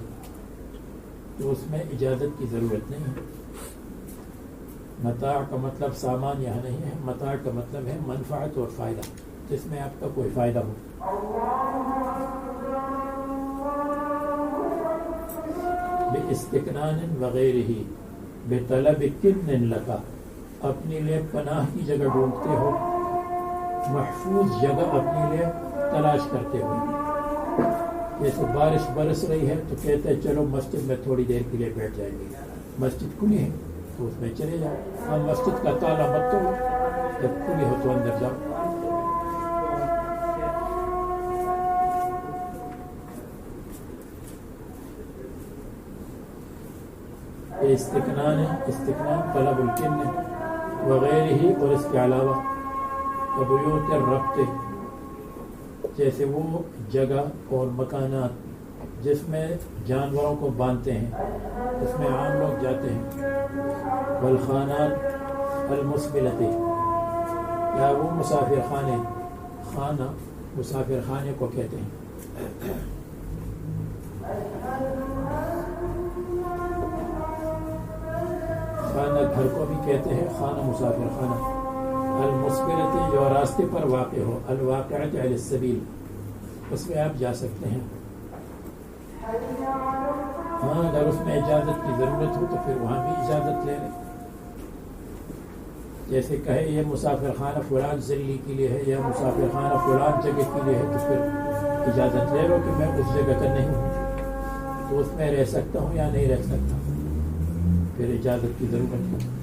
تو اس میں اجازت کی ضرورت نہیں ہے. متاع کا مطلب سامان یہاں نہیں ہے، متاع کا مطلب ہے منفعت اور فائدہ، جس میں آپ کا کوئی فائدہ ہو. باستکنان وغیرہ، بطلب کن لکا، اپنے لیے پناہ کی جگہ ڈھونڈتے ہو، محفوظ جگہ اپنے لیے تلاش کرتے ہو. جیسے بارش برس رہی ہے تو کہتے ہیں چلو مسجد میں تھوڑی دیر کے لیے بیٹھ جائیں گے، مسجد کھلی ہے تو اس میں چلے جاؤ. ہم مسجد کا تالا مت توڑو، جب کھلی ہو تو اندر جاؤ. استکنان، استکنان طلب الکن وغیرہ ہی، اور اس کے علاوہ قبیوت الربط، جیسے وہ جگہ اور مکانات جس میں جانوروں کو باندھتے ہیں، اس میں عام لوگ جاتے ہیں. والخانات المسبلۃ، یا وہ مسافر خانے، خانہ مسافر خانے کو کہتے ہیں. خانہ گھر کو بھی کہتے ہیں، خانہ مسافر خانہ. المسبلۃ جو راستے پر واقع ہو، الواقعۃ علی السبیل، اس میں آپ جا سکتے ہیں. ہاں اگر اس میں اجازت کی ضرورت ہو تو پھر وہاں بھی اجازت لے لیں. جیسے کہے یہ مسافر خانہ فلان ضلع کے لیے ہے یا مسافر خانہ فلان جگہ کے لیے ہے، تو پھر اجازت لے لو کہ میں اس جگہ کا نہیں ہوں، تو اس میں رہ سکتا ہوں یا نہیں رہ سکتا، پھر اجازت کی ضرورت ہے.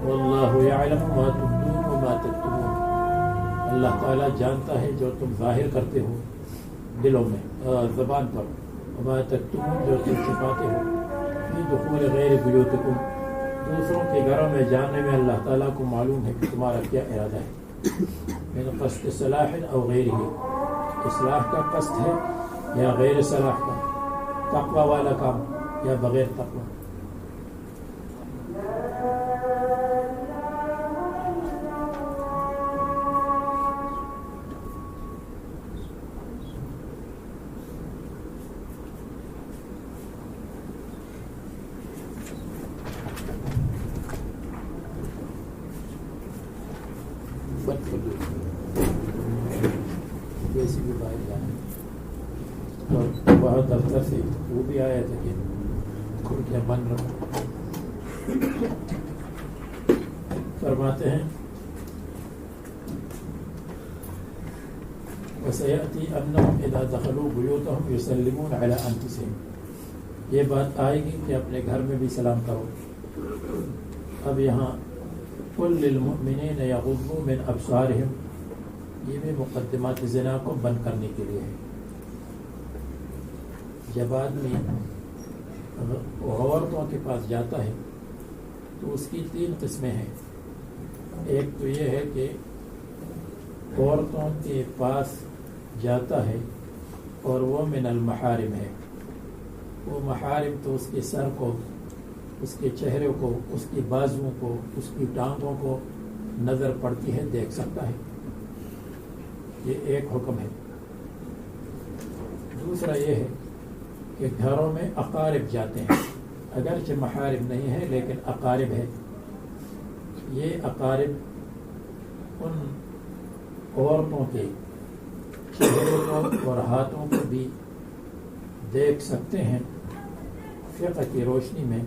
واللہ یعلم ما تبدون وما تکتمون، اللہ تعالیٰ جانتا ہے جو تم ظاہر کرتے ہو دلوں میں، زبان پر، وما تکتمون جو تم چھپاتے ہو. فی دخول غیر بیوتکم، دوسروں کے گھروں میں جانے میں اللہ تعالیٰ کو معلوم ہے کہ تمہارا کیا ارادہ ہے. من قصد صلاح او غیرہ، اصلاح کا قصد ہے یا غیر صلاح کا، تقوی والا کام یا بغیر تقوی. جیسی بھی باہر جانا اور باہر دفتر سے وہ بھی آیا تھا کہ کھڑکیاں بند رکھو. فرماتے ہیں وَسَيَأْتِي أَنَّهُمْ إِذَا دَخَلُوا بُيُوتَهُمْ يُسَلِّمُونَ عَلَىٰ أَنفُسِهِمْ، یہ بات آئے گی کہ اپنے گھر میں بھی سلام کرو. اب یہاں قُلْ لِلْمُؤْمِنِينَ يَغُضُّوا مِنْ أَبْصَارِهِمْ، یہ بھی مقدمات زنا کو بند کرنے کے لیے ہے. جب آدمی عورتوں کے پاس جاتا ہے تو اس کی 3 قسمیں ہیں. ایک تو یہ ہے کہ عورتوں کے پاس جاتا ہے اور وہ من المحارم ہے. وہ محارم تو اس کے سر کو، اس کے چہرے کو، اس کی بازوؤں کو، اس کی ٹانگوں کو نظر پڑتی ہے، دیکھ سکتا ہے. یہ ایک حکم ہے. دوسرا یہ ہے کہ گھروں میں اقارب جاتے ہیں، اگرچہ محارم نہیں ہے لیکن اقارب ہے. یہ اقارب ان عورتوں کے چہرے کو اور ہاتھوں کو بھی دیکھ سکتے ہیں فقہ کی روشنی میں.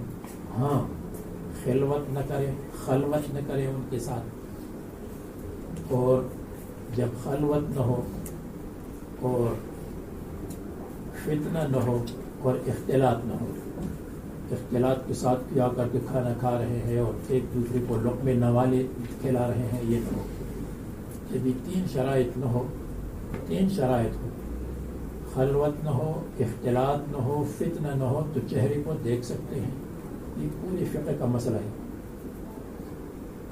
ہاں، خلوت نہ کرے ان کے ساتھ، اور جب خلوت نہ ہو اور فتنہ نہ ہو اور اختلاط نہ ہو. اختلاط کے ساتھ کیا کر کے کھانا کھا رہے ہیں اور ایک دوسرے کو لقمے نوالے کھلا رہے ہیں، یہ نہ ہو. جب یہ تین شرائط ہو، خلوت نہ ہو، اختلاط نہ ہو، فتنہ نہ ہو، تو چہرے کو دیکھ سکتے ہیں. یہ پوری فقہ کا مسئلہ ہے.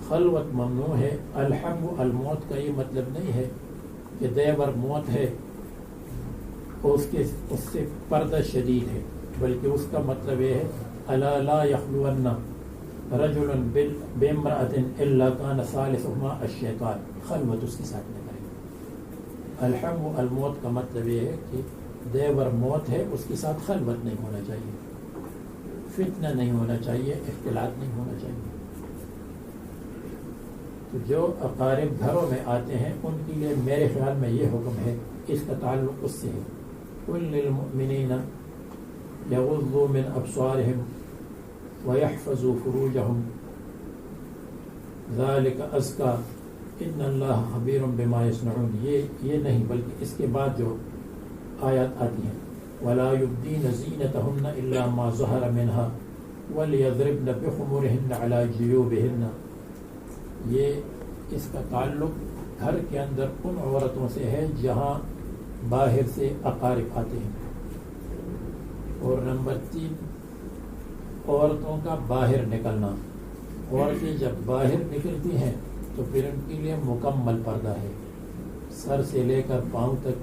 خلوت ممنوع ہے. الحم الموت کا یہ مطلب نہیں ہے کہ دیور موت ہے اس سے پردہ شدید ہے، بلکہ اس کا مطلب یہ ہے الا لا یخلون رجل بامرأة الا کان ثالثهما الشیطان. خلوت اس کے ساتھ نہ کرے. الحم الموت کا مطلب یہ ہے کہ دیور موت ہے، اس کے ساتھ خلوت نہیں ہونا چاہیے، فتنہ نہیں ہونا چاہیے، اختلاط نہیں ہونا چاہیے. تو جو اقارب گھروں میں آتے ہیں ان کے لیے میرے خیال میں یہ حکم ہے، اس کا تعلق اس سے ہے. قل للمؤمنین یغضوا من ابصارهم ویحفظوا فروجهم ذلک ازکی ان اللہ خبیر بما یصنعون. یہ نہیں، بلکہ اس کے بعد جو آیات آتی ہیں ولا یبدین زینتهن الا ما ظہر منها ولیضربن بخمرهن علی جیوبهن. یہ اس کا تعلق گھر کے اندر ان عورتوں سے ہے جہاں باہر سے اقارب آتے ہیں. اور نمبر 3، عورتوں کا باہر نکلنا. عورتیں جب باہر نکلتی ہیں تو پھر ان کے لیے مکمل پردہ ہے. سر سے لے کر پاؤں تک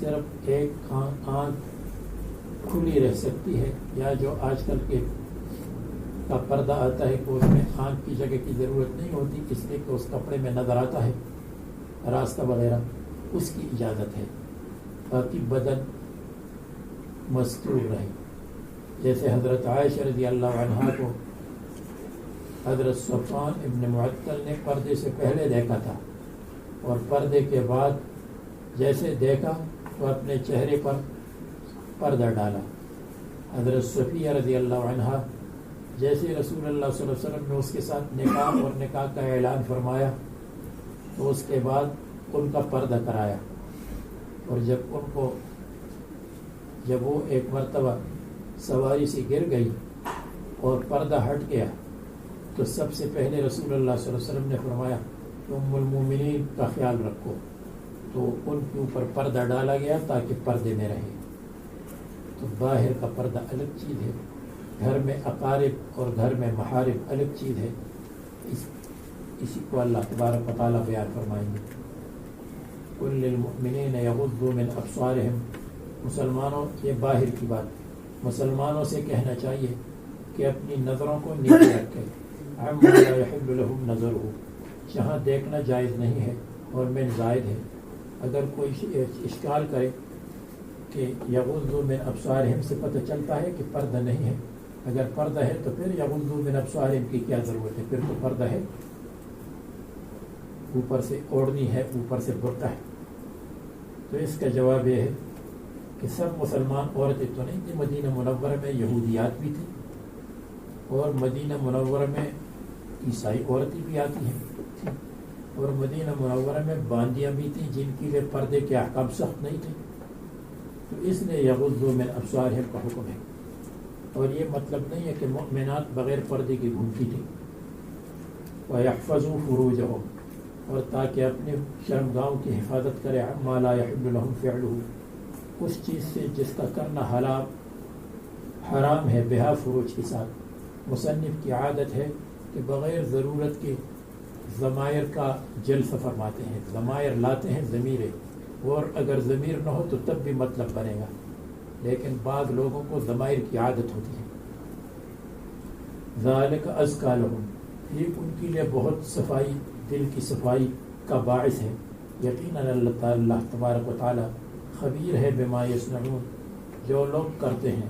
صرف ایک آنکھ کھلی رہ سکتی ہے، یا جو آج کل کے کا پردہ آتا ہے کہ اس میں آنکھ کی جگہ کی ضرورت نہیں ہوتی، اس لیے کہ اس کپڑے میں نظر آتا ہے راستہ وغیرہ، اس کی اجازت ہے. باقی بدن مستور رہے. جیسے حضرت عائشہ رضی اللہ عنہا کو حضرت صفوان ابن معطل نے پردے سے پہلے دیکھا تھا، اور پردے کے بعد جیسے دیکھا تو اپنے چہرے پر پردہ ڈالا. حضرت صفیہ رضی اللہ عنہا جیسے رسول اللہ صلی اللہ علیہ وسلم نے اس کے ساتھ نکاح اور نکاح کا اعلان فرمایا تو اس کے بعد ان کا پردہ کرایا. اور جب وہ ایک مرتبہ سواری سے گر گئی اور پردہ ہٹ گیا تو سب سے پہلے رسول اللہ صلی اللہ علیہ وسلم نے فرمایا ام المومنین کا خیال رکھو. تو ان کے اوپر پردہ ڈالا گیا تاکہ پردے میں رہے. تو باہر کا پردہ الگ چیز ہے، گھر میں اقارب اور گھر میں محارم الگ چیز ہے. اسی کو اللہ تبارک و تعالیٰ بیان فرمائیں گے. قل للمؤمنین یغضوا من ابصارہم. مسلمانوں، یہ باہر کی بات، مسلمانوں سے کہنا چاہیے کہ اپنی نظروں کو نیچے رکھیں. عما لا یحل لہم نظرہ، جہاں دیکھنا جائز نہیں ہے اور من زائد ہے. اگر کوئی اشکال کرے کہ یغضوا من ابصارہم سے پتہ چلتا ہے کہ پردہ نہیں ہے، اگر پردہ ہے تو پھر یغضوا من ابصارہم کی کیا ضرورت ہے؟ پھر تو پردہ ہے، اوپر سے اوڑھنی ہے، اوپر سے برقع ہے. تو اس کا جواب یہ ہے کہ سب مسلمان عورتیں تو نہیں تھیں. مدینہ منورہ میں یہودیات بھی تھیں، اور مدینہ منورہ میں عیسائی عورتیں بھی آتی ہیں، اور مدینہ منورہ میں باندیاں بھی تھیں جن کے لیے پردے کے احکام سخت نہیں تھے. تو اس لیے یغضوا من ابصارہم کا حکم ہے. اور یہ مطلب نہیں ہے کہ مؤمنات بغیر پردے کی گھومتی تھیں. وَيَحْفَظُوا فُرُوجَهُمْ، اور تاکہ اپنے شرمگاہوں کی حفاظت کرے. عَمَّا لَا يَحِلُّ لَهُمْ فِعْلُهُ، اس چیز سے جس کا کرنا حرام ہے، بہا فروج کے ساتھ. مصنف کی عادت ہے کہ بغیر ضرورت کے ضمائر کا جلسہ فرماتے ہیں، ضمائر لاتے ہیں ضمیریں، اور اگر ضمیر نہ ہو تو تب بھی مطلب بنے گا، لیکن بعض لوگوں کو ضمائر کی عادت ہوتی ہے. ذالک ازکی لہم، یہ ان کے لیے بہت صفائی، دل کی صفائی کا باعث ہے. یقیناً اللہ تبارک و تعالی خبیر ہے بما یصنعون، جو لوگ کرتے ہیں.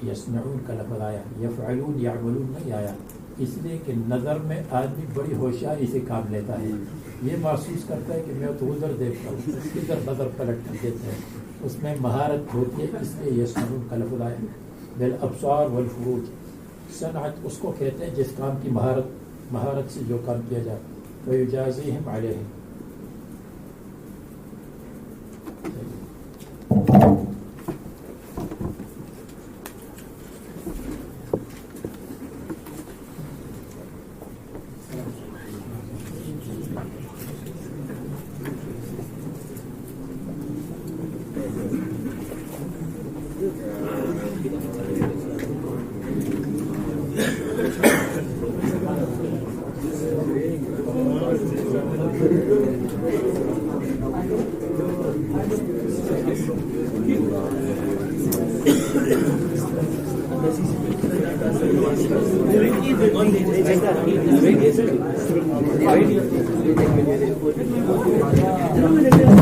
یصنعون کا لفظ آیا، یفعلون یعملون نہیں آیا، اس لیے کہ نظر میں آدمی بڑی ہوشیاری سے کام لیتا ہے. یہ محسوس کرتا ہے کہ میں تو ادھر دیکھتا ہوں، ادھر نظر پلٹ کر دیتا ہے، اس میں مہارت ہوتی ہے، اس لیے یہ قانون کا لفظ آیا بالابصار والفروج۔ صنعت اس کو کہتے ہیں جس کام کی مہارت سے جو کام کیا جائے، ویجازیہم علیہ۔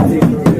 Gracias.